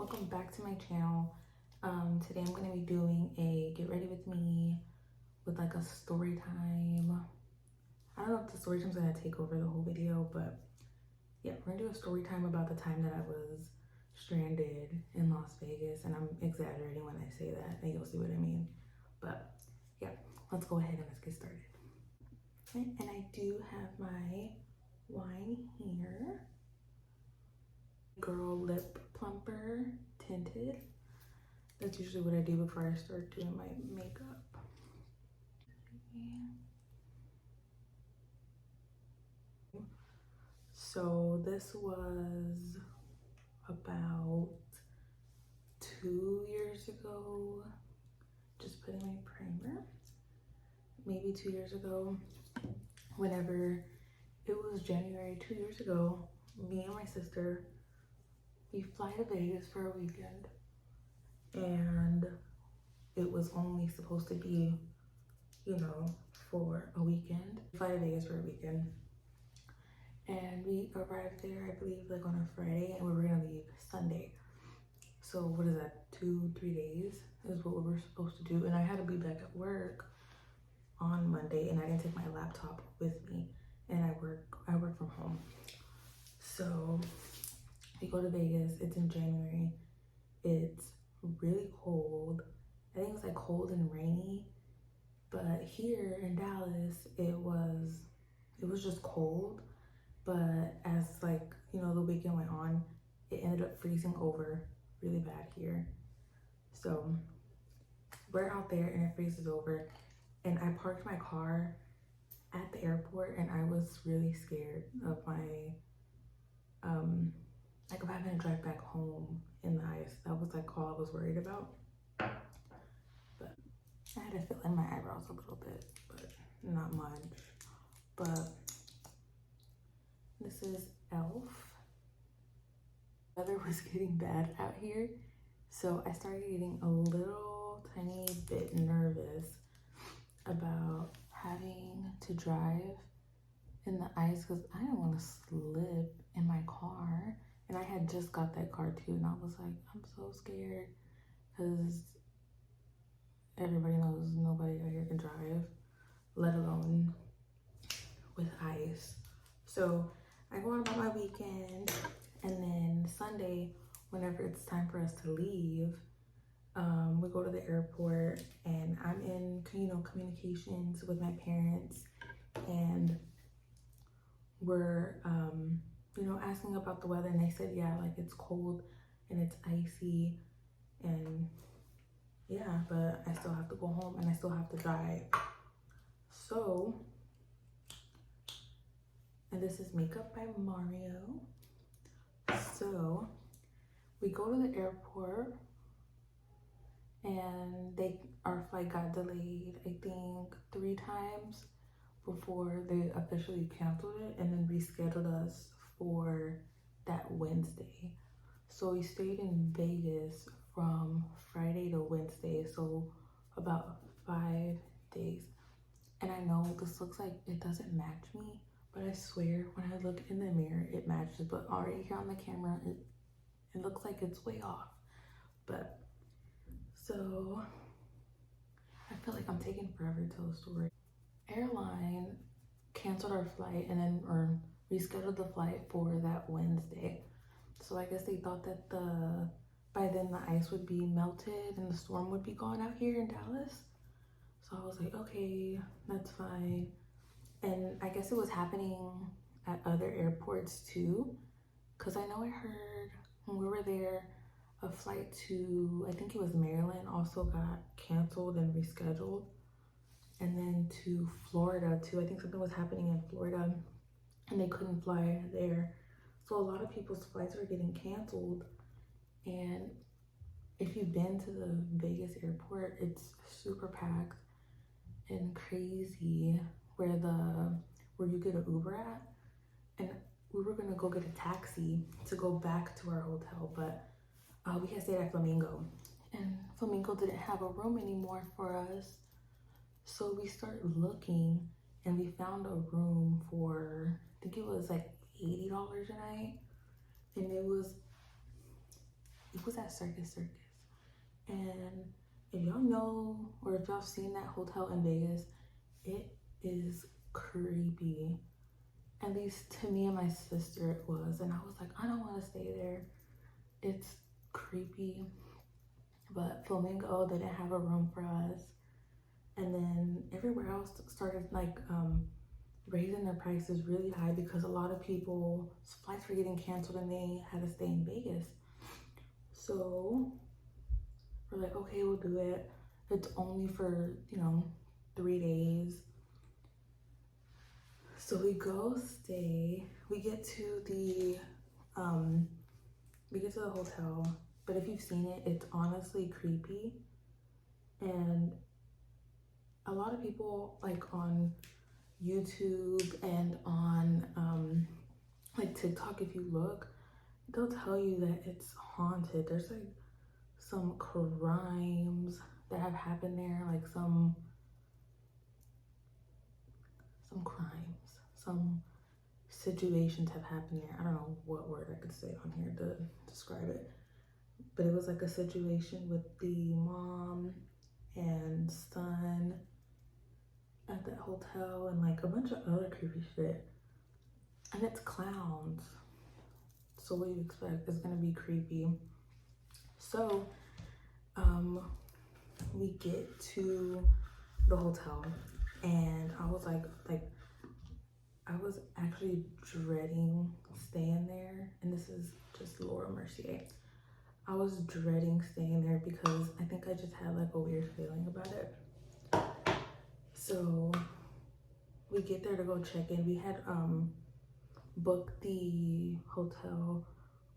welcome back to my channel. Today I'm going to be doing a get ready with me with like a story time. I don't know if the story time's going to take over the whole video, but yeah, we're going to do a story time about the time that I was stranded in Las Vegas, and I'm exaggerating when I say that, and you'll see what I mean. But yeah, let's go ahead and let's get started. Okay, and I do have my wine here. Girl Lip Plumper tinted. That's usually what I do before I start doing my makeup. So this was about 2 years ago. Just putting my primer. Maybe 2 years ago. Whenever it was January 2 years ago, me and my sister, we fly to Vegas for a weekend, and it was only supposed to be, you know, for a weekend. We fly to Vegas for a weekend, and we arrived there, I believe, like on a Friday, and we were gonna leave Sunday. So what is that, 2-3 days is what we were supposed to do, and I had to be back at work on Monday, and I didn't take my laptop with me, and I work from home. So we go to Vegas. It's in January. It's really cold. I think it's like cold and rainy. But here in Dallas, it was just cold. But as like, you know, the weekend went on, it ended up freezing over really bad here. So we're out there and it freezes over. And I parked my car at the airport, and I was really scared of my like if I having to drive back home in the ice. That was like all I was worried about. But I had to fill in my eyebrows a little bit, but not much. But this is Elf. The weather was getting bad out here, so I started getting a little tiny bit nervous about having to drive in the ice because I didn't want to slip in my car. And I had just got that car too, and I was like, I'm so scared because everybody knows nobody out here can drive, let alone with ice. So I go on about my weekend, and then Sunday, whenever it's time for us to leave, we go to the airport, and I'm in, you know, communications with my parents, and we're you know, asking about the weather, and they said, yeah, like it's cold and it's icy, and yeah, but I still have to go home and I still have to drive. So, and this is Makeup by Mario. So we go to the airport, and our flight got delayed, I think 3 times before they officially canceled it, and then rescheduled us for that Wednesday. So we stayed in Vegas from Friday to Wednesday, so about 5 days. And I know this looks like it doesn't match me, but I swear when I look in the mirror it matches, but already here on the camera it looks like it's way off. But so I feel like I'm taking forever to tell the story. Airline canceled our flight or rescheduled the flight for that Wednesday. So I guess they thought that by then the ice would be melted and the storm would be gone out here in Dallas. So I was like, okay, that's fine. And I guess it was happening at other airports too, because I know I heard when we were there, a flight to, I think it was Maryland, also got canceled and rescheduled. And then to Florida too. I think something was happening in Florida and they couldn't fly there. So a lot of people's flights are getting canceled. And if you've been to the Vegas airport, it's super packed and crazy where you get an Uber at. And we were gonna go get a taxi to go back to our hotel, but we had stayed at Flamingo, and Flamingo didn't have a room anymore for us. So we started looking, and we found a room for, I think it was like $80 a night, and it was It was at Circus. And if y'all know, or if y'all seen that hotel in Vegas, it is creepy. At least to me and my sister it was. And I was like, I don't want to stay there. It's creepy. But Flamingo didn't have a room for us. And then everywhere else started like raising their prices really high because a lot of people's flights were getting canceled and they had to stay in Vegas. So we're like, okay, we'll do it. It's only for, 3 days. So we go stay. We get to the hotel. But if you've seen it, it's honestly creepy. And a lot of people like on YouTube and on like TikTok, if you look, they'll tell you that it's haunted. There's like some crimes that have happened there, like some crimes, some situations have happened there. I don't know what word I could say on here to describe it, but it was like a situation with the mom and son at that hotel and like a bunch of other creepy shit. And it's clowns. So what do you expect? It's gonna be creepy. So we get to the hotel and I was like I was actually dreading staying there, and this is just Laura Mercier. I was dreading staying there because I think I just had like a weird feeling about it. So we get there to go check in. We had booked the hotel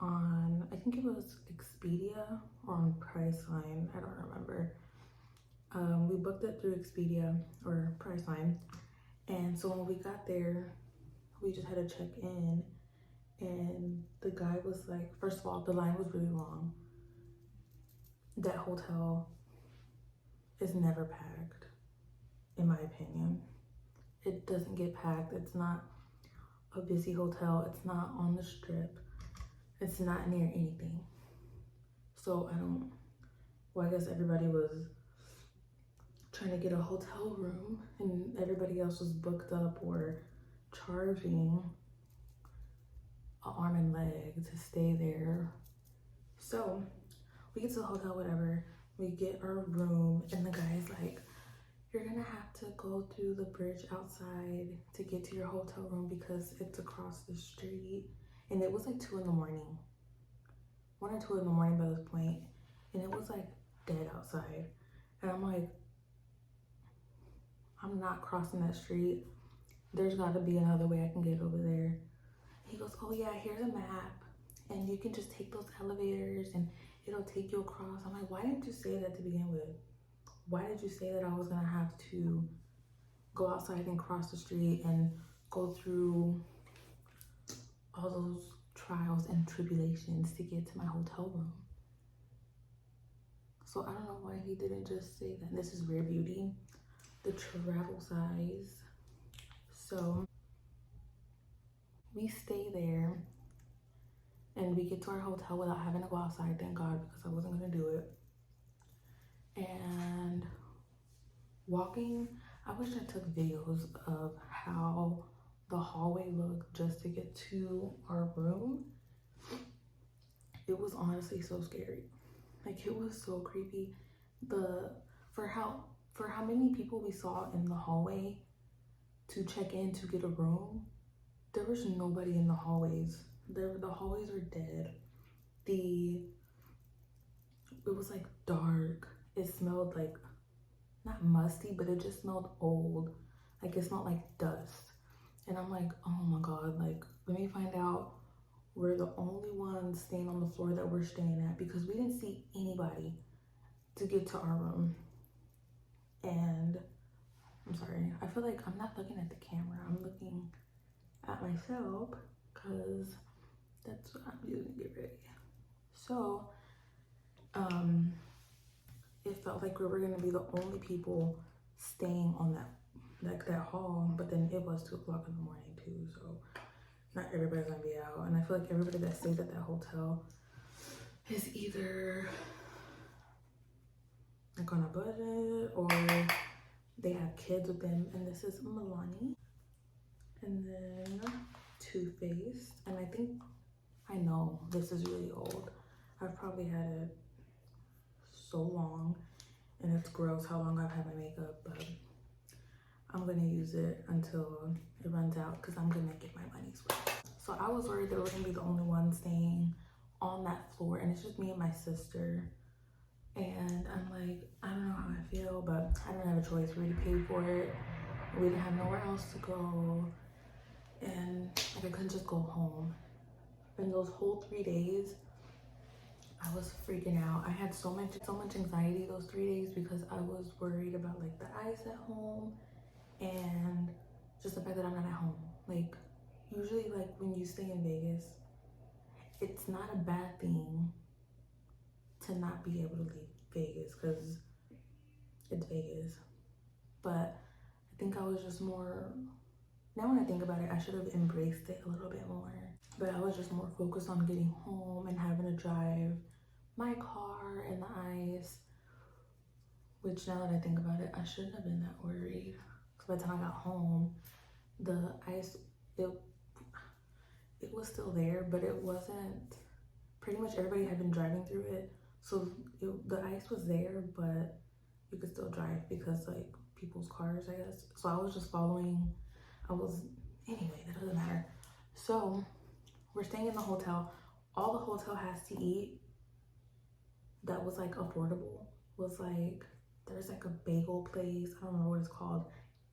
on, I think it was Expedia or on Priceline, I don't remember. We booked it through Expedia or Priceline. And so when we got there, we just had to check in, and the guy was like, first of all, the line was really long. That hotel is never packed, in my opinion. It doesn't get packed. It's not a busy hotel. It's not on the strip. It's not near anything. So I guess everybody was trying to get a hotel room and everybody else was booked up or charging an arm and leg to stay there. So we get to the hotel, whatever. We get our room and the guy's like, you're gonna have to go through the bridge outside to get to your hotel room because it's across the street. And it was like 2 in the morning, 1 or 2 in the morning by this point, and it was like dead outside. And I'm like, I'm not crossing that street. There's gotta be another way I can get over there. He goes, oh yeah, here's a map and you can just take those elevators and it'll take you across. I'm like, why didn't you say that to begin with? Why did you say that I was gonna have to go outside and cross the street and go through all those trials and tribulations to get to my hotel room? So I don't know why he didn't just say that. This is Rare Beauty, the travel size. So we stay there and we get to our hotel without having to go outside, thank God, because I wasn't gonna do it. And walking, I wish I took videos of how the hallway looked just to get to our room. It was honestly so scary. Like, it was so creepy. For how many people we saw in the hallway to check in to get a room, there was nobody in the hallways. The hallways were dead. It was like dark. It smelled like, not musty, but it just smelled old. Like, it smelled like dust. And I'm like, oh my God, like, let me find out we're the only ones staying on the floor that we're staying at, because we didn't see anybody to get to our room. And I'm sorry, I feel like I'm not looking at the camera. I'm looking at myself because that's what I'm doing to get ready. So, it felt like we were gonna be the only people staying on that hall, but then it was 2 o'clock in the morning too, so not everybody's gonna be out. And I feel like everybody that stays at that hotel is either like on a budget or they have kids with them. And this is Milani. And then Too Faced. And I know this is really old. I've probably had it so long, and it's gross how long I've had my makeup, but I'm gonna use it until it runs out because I'm gonna get my money's worth. So I was worried that we're gonna be the only ones staying on that floor, and it's just me and my sister. And I'm like, I don't know how I feel, but I don't have a choice. We already paid for it. We didn't have nowhere else to go, and like I couldn't just go home. And those whole 3 days, I was freaking out. I had so much anxiety those 3 days because I was worried about like the ice at home and just the fact that I'm not at home. Like usually like when you stay in Vegas, it's not a bad thing to not be able to leave Vegas because it's Vegas. But I think I was just more, now when I think about it, I should have embraced it a little bit more. But I was just more focused on getting home and having to drive my car in the ice, which now that I think about it, I shouldn't have been that worried. Because by the time I got home, the ice, it was still there, but it wasn't, pretty much everybody had been driving through it. So the ice was there, but you could still drive because like people's cars, I guess. So I was just following, anyway, that doesn't matter. So we're staying in the hotel. All the hotel has to eat that was like affordable was like, there's like a bagel place, I don't remember what it's called,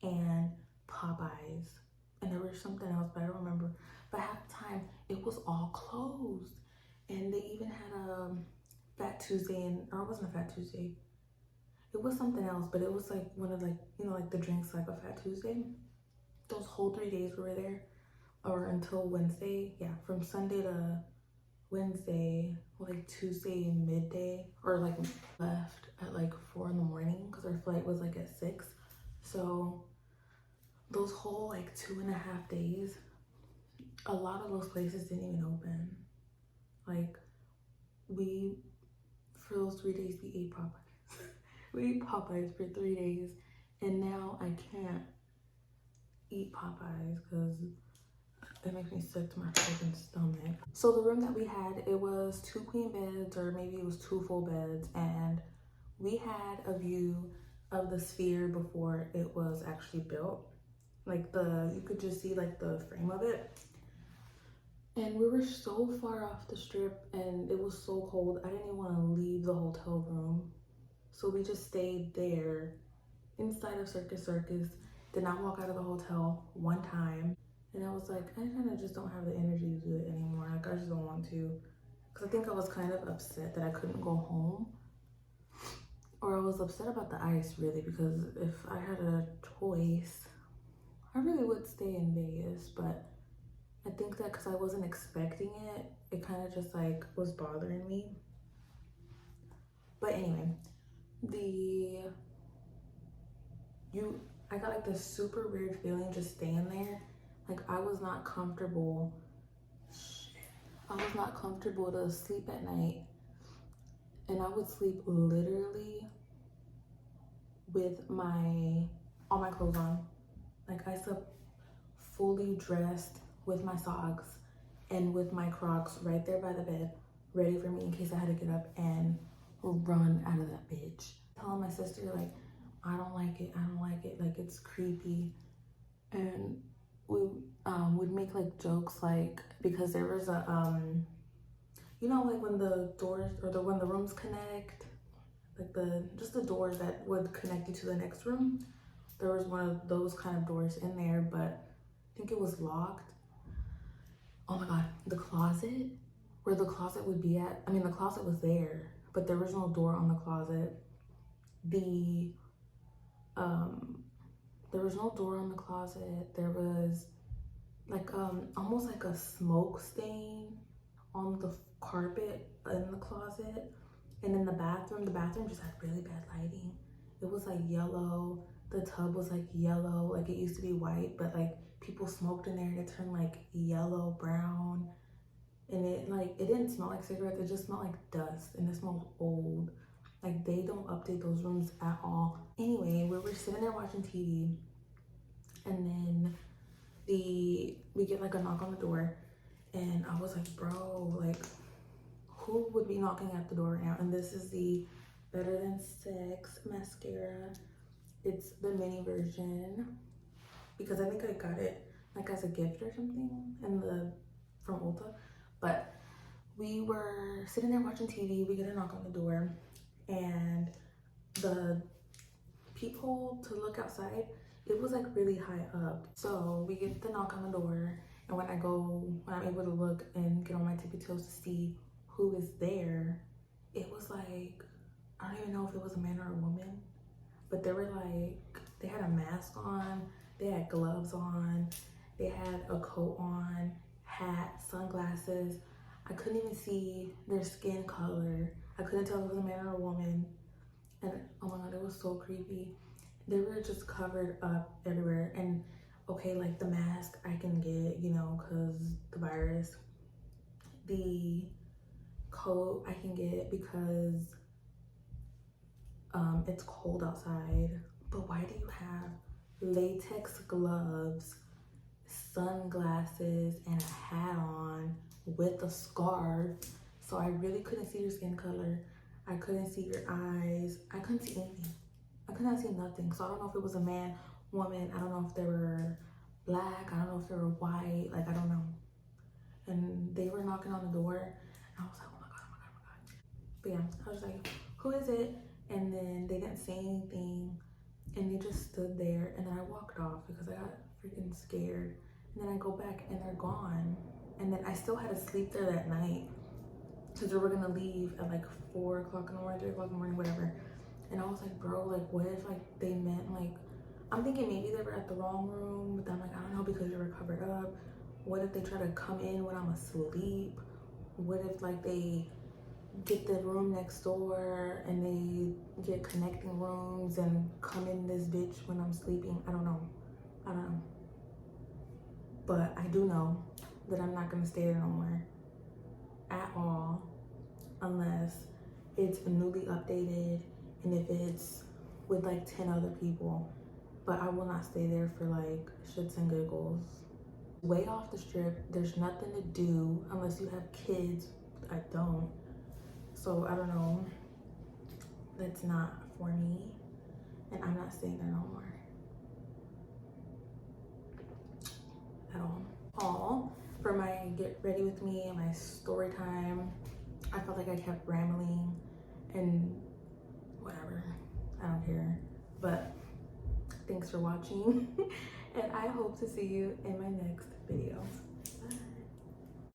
and Popeyes. And there was something else, but I don't remember. But half the time, it was all closed. And they even had a Fat Tuesday, or it wasn't a Fat Tuesday. It was something else, but it was like one of like, you know, like the drinks like a Fat Tuesday. Those whole 3 days we were there, or until Wednesday. Yeah, from Sunday to Wednesday, like Tuesday midday, or like left at like 4 in the morning because our flight was like at 6. So those whole like 2.5 days, a lot of those places didn't even open. Like for those 3 days, we ate Popeyes. We ate Popeyes for 3 days, and now I can't eat Popeyes because it makes me sick to my freaking stomach. So the room that we had, it was 2 queen beds, or maybe it was 2 full beds, and we had a view of the Sphere before it was actually built. Like you could just see like the frame of it. And we were so far off the strip and it was so cold. I didn't even want to leave the hotel room. So we just stayed there inside of Circus Circus. Did not walk out of the hotel one time. And I was like, I kind of just don't have the energy to do it anymore. Like I just don't want to. Because I think I was kind of upset that I couldn't go home. Or I was upset about the ice really, because if I had a choice, I really would stay in Vegas. But I think that because I wasn't expecting it, it kind of just like was bothering me. But anyway, I got like this super weird feeling just staying there. Like I was not comfortable. I was not comfortable to sleep at night. And I would sleep literally with all my clothes on. Like I slept fully dressed with my socks and with my Crocs right there by the bed, ready for me in case I had to get up and run out of that bitch. Telling my sister like, I don't like it, like it's creepy. And we would make like jokes, like, because there was a you know, like when the doors, or when the rooms connect, like just the doors that would connect you to the next room, there was one of those kind of doors in there, but I think it was locked. Oh my god, the closet, where the closet would be at, I mean the closet was there, but there was no door on the closet. There was no door on the closet. There was like almost like a smoke stain on the carpet in the closet. And in the bathroom just had really bad lighting. It was like yellow. The tub was like yellow. Like it used to be white, but like people smoked in there and it turned like yellow, brown. and it didn't smell like cigarettes, it just smelled like dust, and it smelled old. Like, they don't update those rooms at all. Anyway, we were sitting there watching TV, and then we get like a knock on the door, and I was like, bro, like, who would be knocking at the door right now? And this is the Better Than Sex mascara. It's the mini version, because I think I got it like as a gift or something from Ulta. But we were sitting there watching TV, we get a knock on the door, and the peephole to look outside, it was like really high up. So we get the knock on the door, and when I'm able to look and get on my tippy toes to see who is there, it was like, I don't even know if it was a man or a woman, but they had a mask on, they had gloves on, they had a coat on, hat, sunglasses. I couldn't even see their skin color. I couldn't tell if it was a man or a woman. And oh my God, it was so creepy. They were just covered up everywhere. And okay, like the mask I can get, you know, cause the virus. The coat I can get because it's cold outside. But why do you have latex gloves, sunglasses, and a hat on with a scarf? So I really couldn't see your skin color. I couldn't see your eyes. I couldn't see anything. I could not see nothing. So I don't know if it was a man, woman. I don't know if they were black. I don't know if they were white. Like, I don't know. And they were knocking on the door. And I was like, oh my God, oh my God, oh my God. But yeah, I was like, who is it? And then they didn't say anything. And they just stood there. And then I walked off because I got freaking scared. And then I go back and they're gone. And then I still had to sleep there that night, because we were gonna leave at like 4 o'clock in the morning, 3 o'clock in the morning, whatever. And I was like, bro, like, what if like they meant like, I'm thinking maybe they were at the wrong room, but I'm like, I don't know, because you were covered up. What if they try to come in when I'm asleep? What if like they get the room next door and they get connecting rooms and come in this bitch when I'm sleeping? I don't know. But I do know that I'm not gonna stay there no more at all, unless it's newly updated and if it's with like 10 other people. But I will not stay there for like shits and giggles. Way off the strip, there's nothing to do unless you have kids. I don't. So I don't know. That's not for me. And I'm not staying there no more. At all. For my get ready with me and my story time, I felt like I kept rambling and whatever. I don't care. But thanks for watching. And I hope to see you in my next video. Bye.